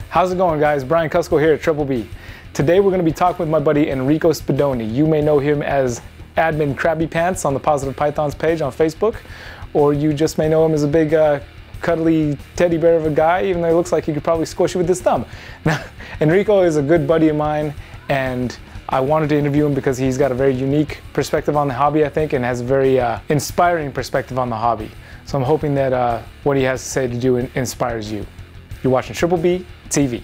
How's it going, guys? Brian Cusco here at Triple B. Today we're going to be talking with my buddy Enrico Spadoni. You may know him as Admin Krabby Pants on the Positive Pythons page on Facebook, or you just may know him as a big cuddly teddy bear of a guy, even though he looks like he could probably squish you with his thumb. Now, Enrico is a good buddy of mine, and I wanted to interview him because he's got a very unique perspective on the hobby, I think, and has a very inspiring perspective on the hobby. So I'm hoping that what he has to say to do inspires you. You're watching Triple B TV.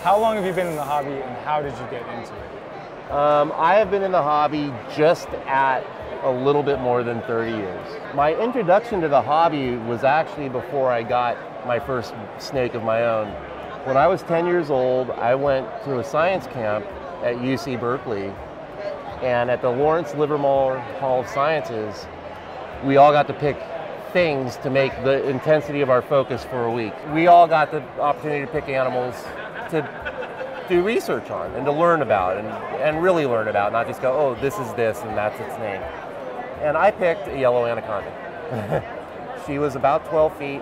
How long have you been in the hobby and how did you get into it? I have been in the hobby just at a little bit more than 30 years. My introduction to the hobby was actually before I got my first snake of my own. When I was 10 years old, I went to a science camp at UC Berkeley, and at the Lawrence Livermore Hall of Sciences, we all got to pick things to make the intensity of our focus for a week. We all got the opportunity to pick animals to do research on and to learn about and really learn about, not just go, oh, this is this and that's its name. And I picked a yellow anaconda. She was about 12 feet,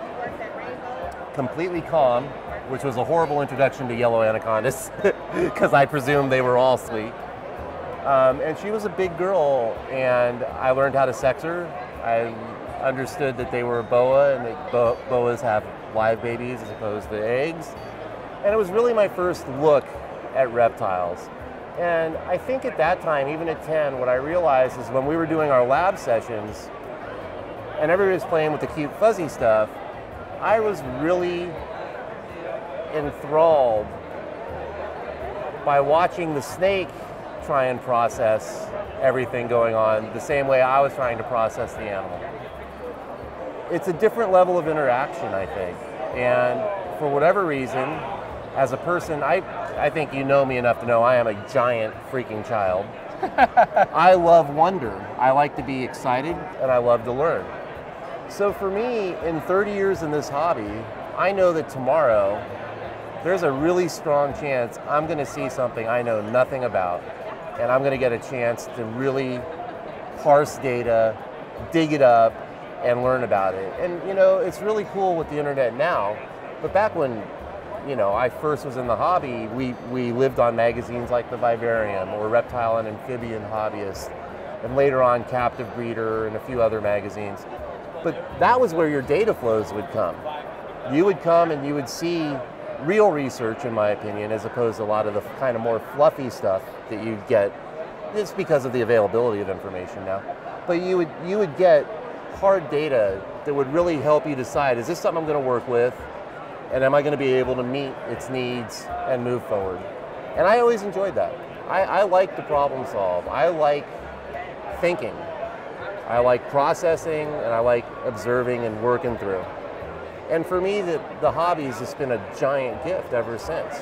completely calm, which was a horrible introduction to yellow anacondas because I presumed they were all sweet. And she was a big girl, and I learned how to sex her. I understood that they were a boa, and that boas have live babies as opposed to eggs. And it was really my first look at reptiles. And I think at that time, even at 10, what I realized is when we were doing our lab sessions and everybody was playing with the cute fuzzy stuff, I was really enthralled by watching the snake try and process everything going on the same way I was trying to process the animal. It's a different level of interaction, I think. And for whatever reason, as a person, I think you know me enough to know I am a giant freaking child. I love wonder. I like to be excited, and I love to learn. So for me, in 30 years in this hobby, I know that tomorrow, there's a really strong chance I'm going to see something I know nothing about, and I'm going to get a chance to really parse data, dig it up, and learn about it. And you know, it's really cool with the internet now, but back when I first was in the hobby, we lived on magazines like the Vivarium or Reptile and Amphibian Hobbyist, and later on Captive Breeder and a few other magazines. But that was where your data flows would come. You would come and you would see real research, in my opinion, as opposed to a lot of the kind of more fluffy stuff that you get. It's because of the availability of information now. But you would get hard data that would really help you decide, is this something I'm going to work with? And am I going to be able to meet its needs and move forward? And I always enjoyed that. I like to problem solve. I like thinking. I like processing, and I like observing and working through. And for me, the hobby has just been a giant gift ever since.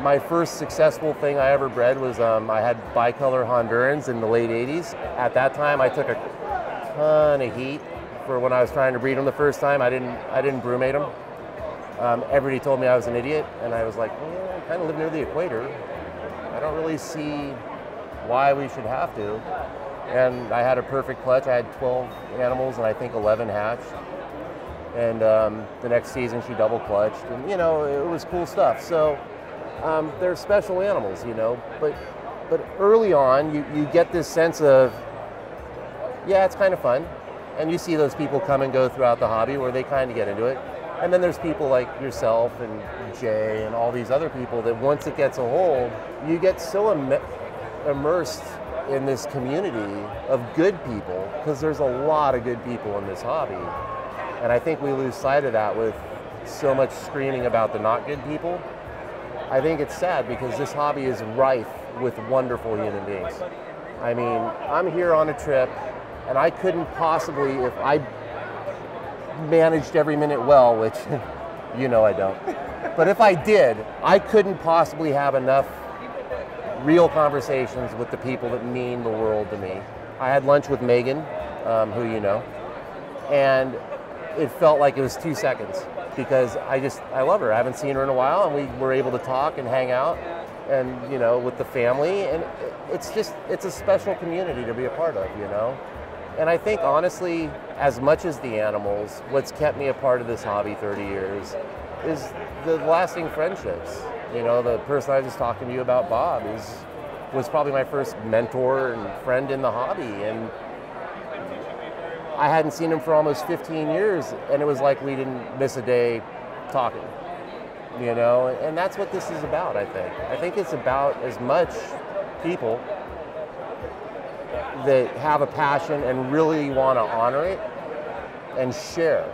My first successful thing I ever bred was I had bicolor Hondurans in the late 80s. At that time, I took a ton of heat for when I was trying to breed them the first time. I didn't brumate them. Everybody told me I was an idiot, and I was like, well, I kind of live near the equator. I don't really see why we should have to. And I had a perfect clutch. I had 12 animals, and I think 11 hatched. And the next season, she double clutched, and it was cool stuff. So they're special animals, but early on, you get this sense of, yeah, it's kind of fun. And you see those people come and go throughout the hobby where they kind of get into it. And then there's people like yourself and Jay and all these other people that once it gets a hold, you get so immersed in this community of good people, because there's a lot of good people in this hobby. And I think we lose sight of that with so much screaming about the not good people. I think it's sad because this hobby is rife with wonderful human beings. I mean, I'm here on a trip, and I couldn't possibly, if I managed every minute well, which I don't. But if I did, I couldn't possibly have enough real conversations with the people that mean the world to me. I had lunch with Megan, who you know, and it felt like it was 2 seconds because I love her. I haven't seen her in a while, and we were able to talk and hang out, and you know, with the family, and it's a special community to be a part of, you know. And I think honestly, as much as the animals, what's kept me a part of this hobby 30 years is the lasting friendships. You know, the person I was just talking to you about, Bob, was probably my first mentor and friend in the hobby, and I hadn't seen him for almost 15 years, and it was like we didn't miss a day talking, you know, and that's what this is about, I think. I think it's about as much people that have a passion and really want to honor it and share.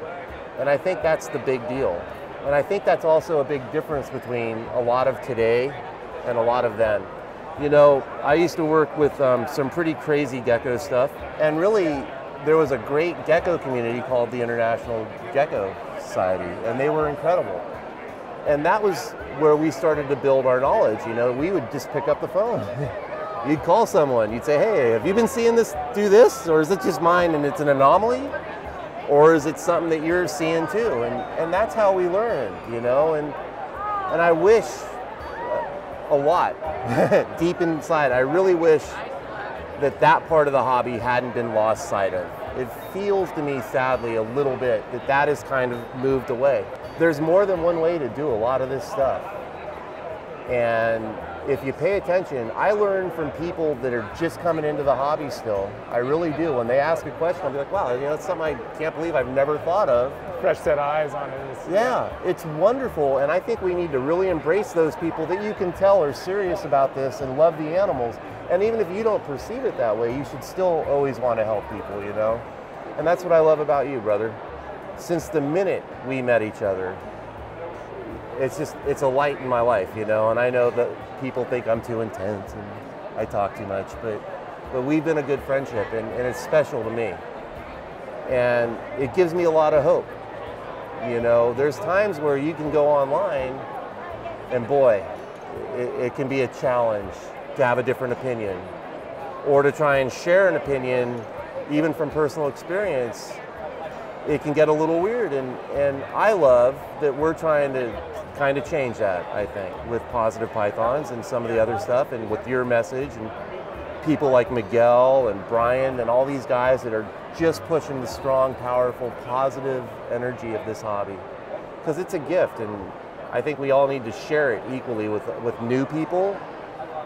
And I think that's the big deal. And I think that's also a big difference between a lot of today and a lot of then. You know, I used to work with some pretty crazy gecko stuff, and really there was a great gecko community called the International Gecko Society, and they were incredible. And that was where we started to build our knowledge. You know, we would just pick up the phone. You'd call someone, you'd say, hey, have you been seeing this do this? Or is it just mine and it's an anomaly? Or is it something that you're seeing too? And that's how we learn, you know? And I wish a lot, deep inside, I really wish that part of the hobby hadn't been lost sight of. It feels to me, sadly, a little bit that has kind of moved away. There's more than one way to do a lot of this stuff. And if you pay attention, I learn from people that are just coming into the hobby still. I really do. When they ask a question, I'll be like, wow, you know, it's something I can't believe I've never thought of. Fresh set of eyes on it. Yeah, it's wonderful. And I think we need to really embrace those people that you can tell are serious about this and love the animals. And even if you don't perceive it that way, you should still always want to help people, you know? And that's what I love about you, brother. Since the minute we met each other, it's a light in my life, you know? And I know that people think I'm too intense and I talk too much, but we've been a good friendship, and it's special to me. And it gives me a lot of hope. You know, there's times where you can go online and boy, it can be a challenge to have a different opinion, or to try and share an opinion, even from personal experience. It can get a little weird, and I love that we're trying to kind of change that, I think, with Positive Pythons and some of the other stuff, and with your message, and people like Miguel and Brian and all these guys that are just pushing the strong, powerful, positive energy of this hobby. Because it's a gift, and I think we all need to share it equally with new people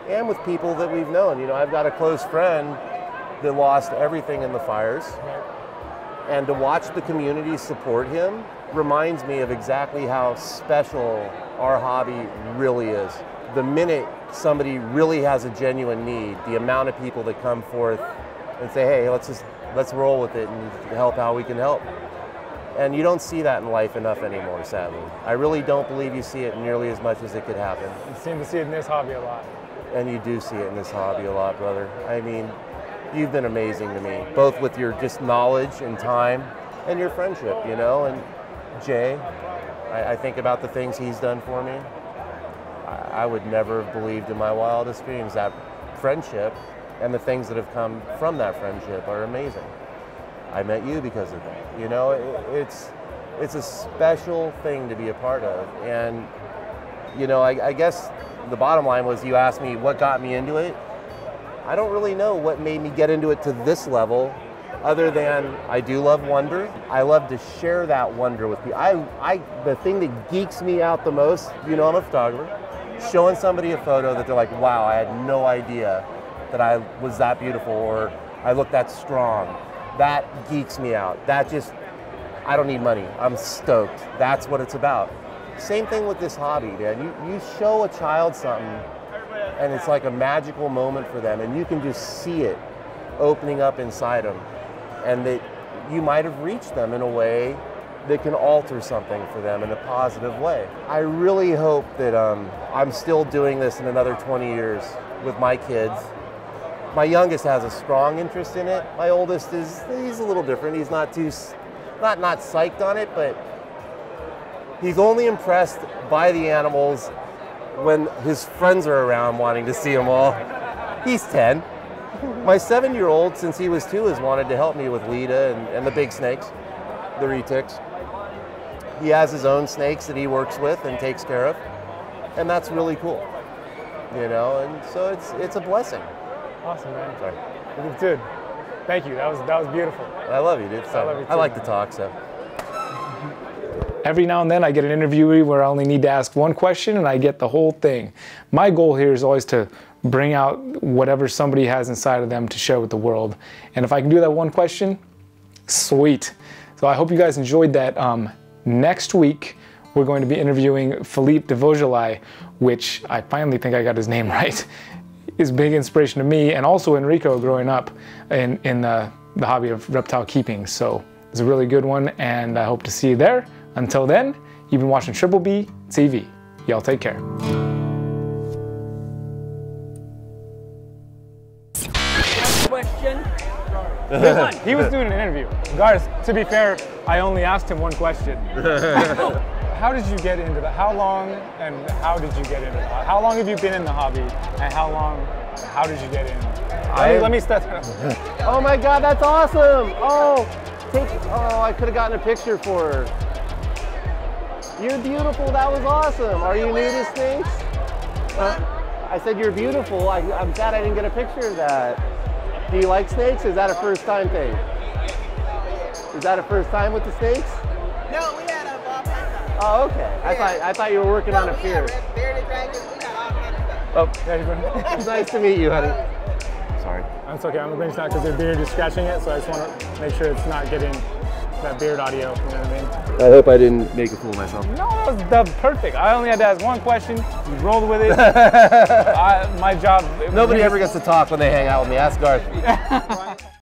and with people that we've known. You know, I've got a close friend that lost everything in the fires, and to watch the community support him reminds me of exactly how special our hobby really is. The minute somebody really has a genuine need, the amount of people that come forth and say, hey, let's roll with it and help how we can help. And you don't see that in life enough anymore, sadly. I really don't believe you see it nearly as much as it could happen. You seem to see it in this hobby a lot. And you do see it in this hobby a lot, brother. I mean, you've been amazing to me, both with your just knowledge and time and your friendship, you know. And Jay, I think about the things he's done for me. I would never have believed in my wildest dreams that friendship and the things that have come from that friendship are amazing. I met you because of that. You know, it's a special thing to be a part of. And, you know, I guess the bottom line was, you asked me what got me into it. I don't really know what made me get into it to this level, other than I do love wonder. I love to share that wonder with people. The thing that geeks me out the most, you know, I'm a photographer, showing somebody a photo that they're like, wow, I had no idea that I was that beautiful, or I look that strong. That geeks me out. That just, I don't need money. I'm stoked. That's what it's about. Same thing with this hobby, man. You show a child something, and it's like a magical moment for them, and you can just see it opening up inside them, and that you might have reached them in a way that can alter something for them in a positive way. I really hope that I'm still doing this in another 20 years with my kids. My youngest has a strong interest in it. My oldest he's a little different. He's not psyched on it, but he's only impressed by the animals when his friends are around wanting to see them all. He's 10. My 7-year-old, since he was 2, has wanted to help me with Lita and the big snakes, the retics. He has his own snakes that he works with and takes care of, and that's really cool. You know, and so it's a blessing. Awesome, man. Sorry. Dude, thank you. That was beautiful. I love you, dude. So, I love you too, I like man. to talk, so. Every now and then I get an interviewee where I only need to ask one question and I get the whole thing. My goal here is always to bring out whatever somebody has inside of them to share with the world. And if I can do that one question, sweet. So I hope you guys enjoyed that. Next week, we're going to be interviewing Philippe de Vaugelay, which I finally think I got his name right. Is big inspiration to me and also Enrico growing up in the hobby of reptile keeping. So it's a really good one and I hope to see you there. Until then, you've been watching Triple B TV. Y'all take care. Question. He was doing an interview. Guys, to be fair, I only asked him one question. How did you get into that? How long and how did you get into that? How long have you been in the hobby and how did you get in? Let me start that up. Oh my God, that's awesome! Oh, I could have gotten a picture for her. You're beautiful, that was awesome. Are you new to snakes? I said you're beautiful. I'm sad I didn't get a picture of that. Do you like snakes? Is that a first time thing? Is that a first time with the snakes? No, we had a ball python. Oh, okay. I thought you were working on a pier. We had bearded dragons, we had all kinds of stuff. Oh, yeah, you're good. It's nice to meet you, honey. Sorry. That's okay, I'm gonna bring it down because their beard is scratching it, so I just want to make sure it's not getting that beard audio, you know what I mean? I hope I didn't make a fool of myself. No, that was perfect. I only had to ask one question, you rolled with it. My job. Nobody ever gets to talk when they hang out with me. Ask Garth.